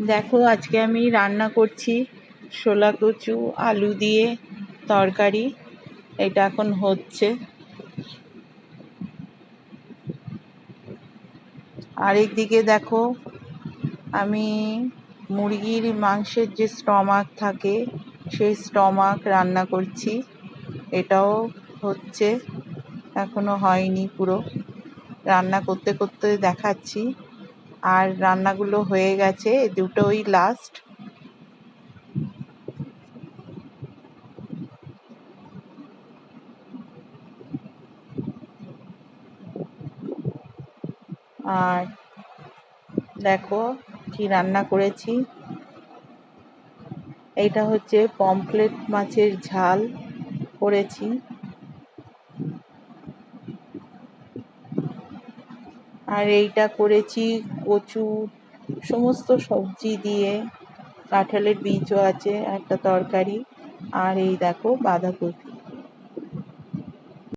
দেখো আজকে আমি রান্না করছি শোলা কচু আলু দিয়ে তরকারি। এটা এখন হচ্ছে। আরেকদিকে দেখো আমি মুরগির মাংসের যে স্টমাক থাকে সেই স্টমাক রান্না করছি। এটাও হচ্ছে, এখনো হয়নি পুরো। রান্না করতে করতে দেখাচ্ছি। আর রান্নাগুলো হয়ে গেছে, দুটোই লাস্ট। আর দেখো কি রান্না করেছি। এইটা হচ্ছে পমফ্রেট মাছের ঝাল করেছি। আর এইটা করেছি কচু সমস্ত সবজি দিয়ে, কাঁঠালের বীজও আছে, একটা তরকারি। আর এই দেখো বাঁধাকপি।